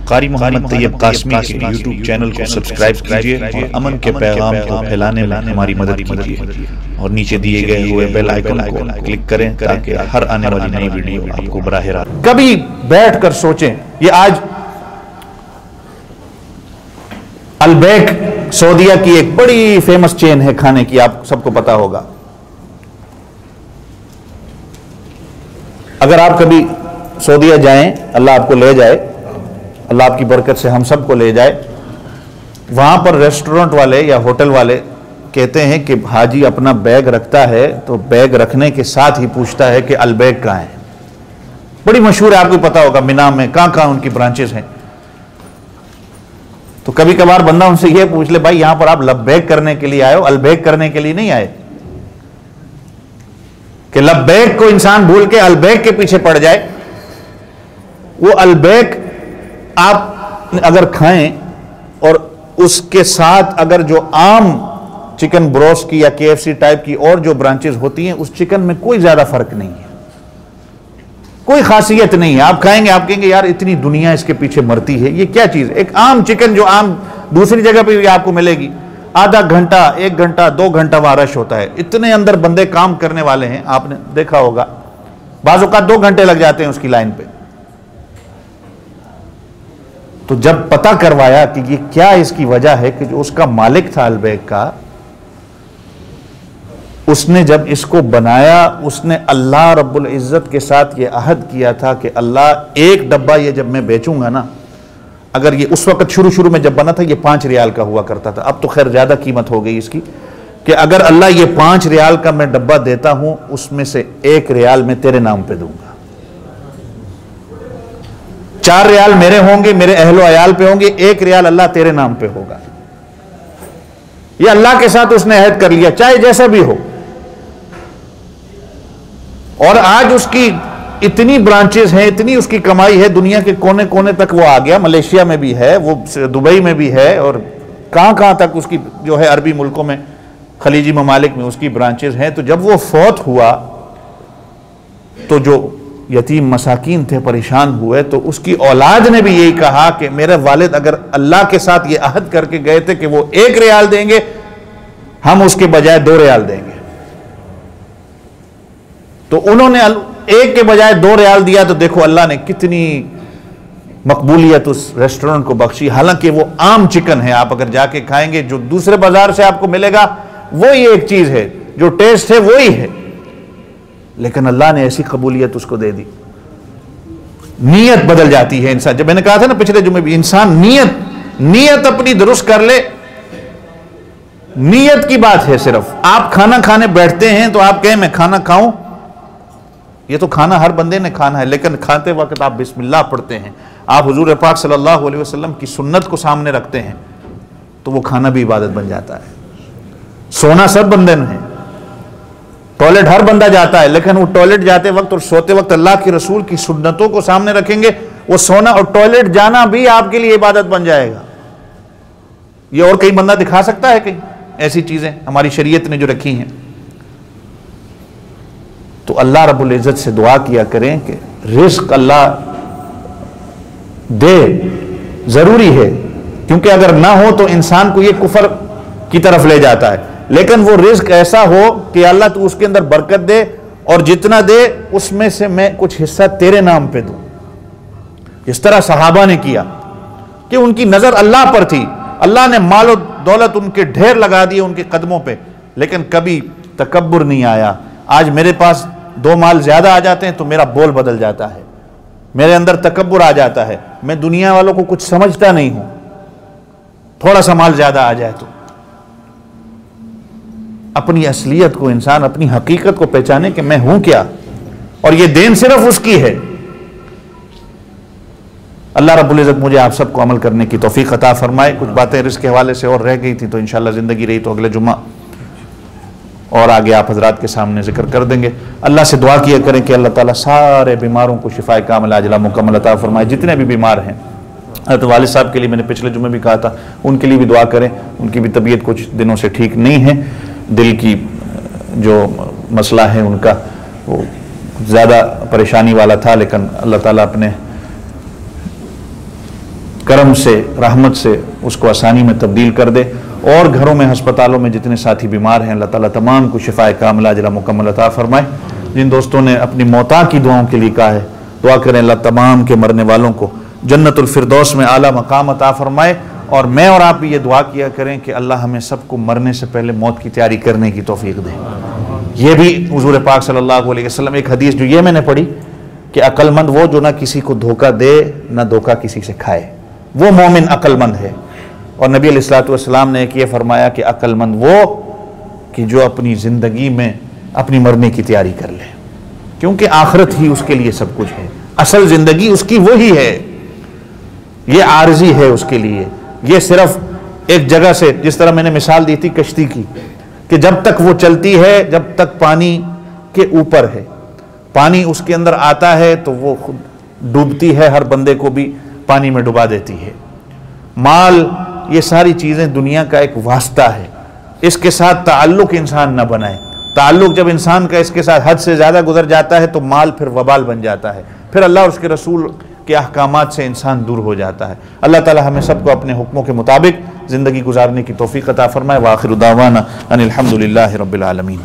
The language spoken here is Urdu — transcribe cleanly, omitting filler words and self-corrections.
قاری محمد طیب قاسمی کے یوٹیوب چینل کو سبسکرائب کیجئے اور امن کے پیغام کو پھیلانے میں ہماری مدد کیجئے اور نیچے دیے گئے ہوئے بیل آئیکن کو کلک کریں تاکہ ہر آنے والی نئی ویڈیو آپ کو براہ راست۔ کبھی بیٹھ کر سوچیں، یہ آج البیک سعودیہ کی ایک بڑی فیمس چین ہے کھانے کی، آپ سب کو پتا ہوگا۔ اگر آپ کبھی سعودیہ جائیں، اللہ آپ کو لے جائے، اللہ آپ کی برکت سے ہم سب کو لے جائے، وہاں پر ریسٹورنٹ والے یا ہوٹل والے کہتے ہیں کہ حاجی اپنا بیگ رکھتا ہے تو بیگ رکھنے کے ساتھ ہی پوچھتا ہے کہ البیک کہاں ہے۔ بڑی مشہور ہے، آپ کو پتا ہوگا، مینا میں کہاں ان کی برانچز ہیں۔ تو کبھی کبھار بندہ ان سے یہ پوچھ لے، بھائی یہاں پر آپ لبیک کرنے کے لیے آئے ہو، البیک کرنے کے لیے نہیں آئے، کہ لبیک کو انسان بھول کے البیک کے پیچھے پڑ جائے۔ وہ البیک آپ اگر کھائیں اور اس کے ساتھ اگر جو عام چکن بروسٹ کی یا KFC ٹائپ کی اور جو برانچز ہوتی ہیں، اس چکن میں کوئی زیادہ فرق نہیں ہے، کوئی خاصیت نہیں ہے۔ آپ کھائیں گے، آپ کہیں گے یار اتنی دنیا اس کے پیچھے مرتی ہے، یہ کیا چیز ہے؟ ایک عام چکن جو عام دوسری جگہ پہ بھی آپ کو ملے گی، آدھا گھنٹہ، 1 گھنٹہ، 2 گھنٹہ وہاں رش ہوتا ہے، اتنے اندر بندے کام کرنے والے ہیں، آپ نے دیکھا ہوگا، بعض اوقات 2 گھنٹے لگ جاتے ہیں اس کی لائن پہ۔ تو جب پتہ کروایا کہ یہ کیا اس کی وجہ ہے، کہ جو اس کا مالک تھا البیک کا، اس نے جب اس کو بنایا، اس نے اللہ رب العزت کے ساتھ یہ عہد کیا تھا کہ اللہ 1 ڈبہ یہ جب میں بیچوں گا نا، اگر یہ اس وقت شروع میں جب بنا تھا یہ 5 ریال کا ہوا کرتا تھا، اب تو خیر زیادہ قیمت ہو گئی اس کی، کہ اگر اللہ یہ 5 ریال کا میں ڈبہ دیتا ہوں، اس میں سے 1 ریال میں تیرے نام پہ دوں گا، 4 ریال میرے ہوں گے، میرے اہل و عیال پہ ہوں گے، 1 ریال اللہ تیرے نام پہ ہوگا۔ یہ اللہ کے ساتھ اس نے عہد کر لیا، چاہے جیسا بھی ہو۔ اور آج اس کی اتنی برانچز ہیں، اتنی اس کی کمائی ہے، دنیا کے کونے کونے تک وہ آ گیا، ملیشیا میں بھی ہے، وہ دبئی میں بھی ہے، اور کہاں تک اس کی جو ہے عربی ملکوں میں، خلیجی ممالک میں اس کی برانچز ہیں۔ تو جب وہ فوت ہوا تو جو یتیم مساکین تھے پریشان ہوئے، تو اس کی اولاد نے بھی یہی کہا کہ میرے والد اگر اللہ کے ساتھ یہ عہد کر کے گئے تھے کہ وہ 1 ریال دیں گے، ہم اس کے بجائے 2 ریال دیں گے، تو انہوں نے 1 کے بجائے 2 ریال دیا۔ تو دیکھو اللہ نے کتنی مقبولیت اس ریسٹورنٹ کو بخشی، حالانکہ وہ عام چکن ہے، آپ اگر جا کے کھائیں گے جو دوسرے بازار سے آپ کو ملے گا وہی ایک چیز ہے، جو ٹیسٹ ہے وہی ہے، لیکن اللہ نے ایسی قبولیت اس کو دے دی۔ نیت بدل جاتی ہے انسان، جب میں نے کہا تھا نا پچھلے جمعے بھی، انسان نیت اپنی درست کر لے، نیت کی بات ہے صرف۔ آپ کھانا کھانے بیٹھتے ہیں تو آپ کہیں میں کھانا کھاؤں، یہ تو کھانا ہر بندے نے کھانا ہے، لیکن کھاتے وقت آپ بسم اللہ پڑھتے ہیں، آپ حضور پاک صلی اللہ علیہ وسلم کی سنت کو سامنے رکھتے ہیں، تو وہ کھانا بھی عبادت بن جاتا ہے۔ سونا سب بندے نے ہے، ٹوائلٹ ہر بندہ جاتا ہے، لیکن وہ ٹوائلٹ جاتے وقت اور سوتے وقت اللہ کے رسول کی سنتوں کو سامنے رکھیں گے، وہ سونا اور ٹوائلٹ جانا بھی آپ کے لیے عبادت بن جائے گا۔ یہ اور کئی بندہ دکھا سکتا ہے کہیں ایسی چیزیں ہماری شریعت نے جو رکھی ہیں؟ تو اللہ رب العزت سے دعا کیا کریں کہ رزق اللہ دے، ضروری ہے، کیونکہ اگر نہ ہو تو انسان کو یہ کفر کی طرف لے جاتا ہے، لیکن وہ رزق ایسا ہو کہ اللہ تو اس کے اندر برکت دے، اور جتنا دے اس میں سے میں کچھ حصہ تیرے نام پہ دوں، اس طرح صحابہ نے کیا کہ ان کی نظر اللہ پر تھی، اللہ نے مال و دولت ان کے ڈھیر لگا دیے ان کے قدموں پہ، لیکن کبھی تکبر نہیں آیا۔ آج میرے پاس 2 مال زیادہ آ جاتے ہیں تو میرا بول بدل جاتا ہے، میرے اندر تکبر آ جاتا ہے، میں دنیا والوں کو کچھ سمجھتا نہیں ہوں، تھوڑا سا مال زیادہ آ جائے تو۔ اپنی اصلیت کو انسان، اپنی حقیقت کو پہچانے کہ میں ہوں کیا، اور یہ دین صرف اس کی ہے۔ اللہ رب العزت مجھے آپ سب کو عمل کرنے کی توفیق عطا فرمائے۔ کچھ باتیں رزق کے حوالے سے اور رہ گئی تھی، تو انشاءاللہ زندگی رہی تو اگلے جمعہ اور آگے آپ حضرات کے سامنے ذکر کر دیں گے۔ اللہ سے دعا کیا کریں کہ اللہ تعالیٰ سارے بیماروں کو شفاء کاملہ عاجلہ مکمل عطا فرمائے، جتنے بھی بیمار ہیں۔ حضرت والد صاحب کے لیے میں نے پچھلے جمعے بھی کہا تھا، ان کے لیے بھی دعا کریں، ان کی بھی طبیعت کچھ دنوں سے ٹھیک نہیں ہے، دل کی جو مسئلہ ہے ان کا وہ زیادہ پریشانی والا تھا، لیکن اللہ تعالیٰ اپنے کرم سے رحمت سے اس کو آسانی میں تبدیل کر دے، اور گھروں میں ہسپتالوں میں جتنے ساتھی بیمار ہیں اللہ تعالیٰ تمام کو شفاء کاملہ عاجلہ مکمل عطا فرمائے۔ جن دوستوں نے اپنی موتا کی دعاؤں کے لیے کہا ہے، دعا کریں اللہ تمام کے مرنے والوں کو جنت الفردوس میں اعلیٰ مقام عطا فرمائے، اور میں اور آپ بھی یہ دعا کیا کریں کہ اللہ ہمیں سب کو مرنے سے پہلے موت کی تیاری کرنے کی توفیق دے۔ یہ بھی حضور پاک صلی اللہ علیہ وسلم ایک حدیث جو یہ میں نے پڑھی کہ عقل مند وہ جو نہ کسی کو دھوکہ دے نہ دھوکہ کسی سے کھائے، وہ مومن عقل مند ہے۔ اور نبی علیہ الصلوۃ والسلام نے یہ فرمایا کہ عقل مند وہ کہ جو اپنی زندگی میں اپنی مرنے کی تیاری کر لے، کیونکہ آخرت ہی اس کے لیے سب کچھ ہے، اصل زندگی اس کی وہی ہے، یہ عارضی ہے اس کے لیے، یہ صرف ایک جگہ سے، جس طرح میں نے مثال دی تھی کشتی کی، کہ جب تک وہ چلتی ہے جب تک پانی کے اوپر ہے، پانی اس کے اندر آتا ہے تو وہ خود ڈوبتی ہے، ہر بندے کو بھی پانی میں ڈبا دیتی ہے۔ مال، یہ ساری چیزیں دنیا کا ایک واسطہ ہے، اس کے ساتھ تعلق انسان نہ بنائے۔ تعلق جب انسان کا اس کے ساتھ حد سے زیادہ گزر جاتا ہے تو مال پھر وبال بن جاتا ہے، پھر اللہ اور اس کے رسول کے احکامات سے انسان دور ہو جاتا ہے۔ اللہ تعالی ہمیں سب کو اپنے حکموں کے مطابق زندگی گزارنے کی توفیق عطا فرمائے۔ وآخر دعوانا ان الحمد للہ رب العالمین۔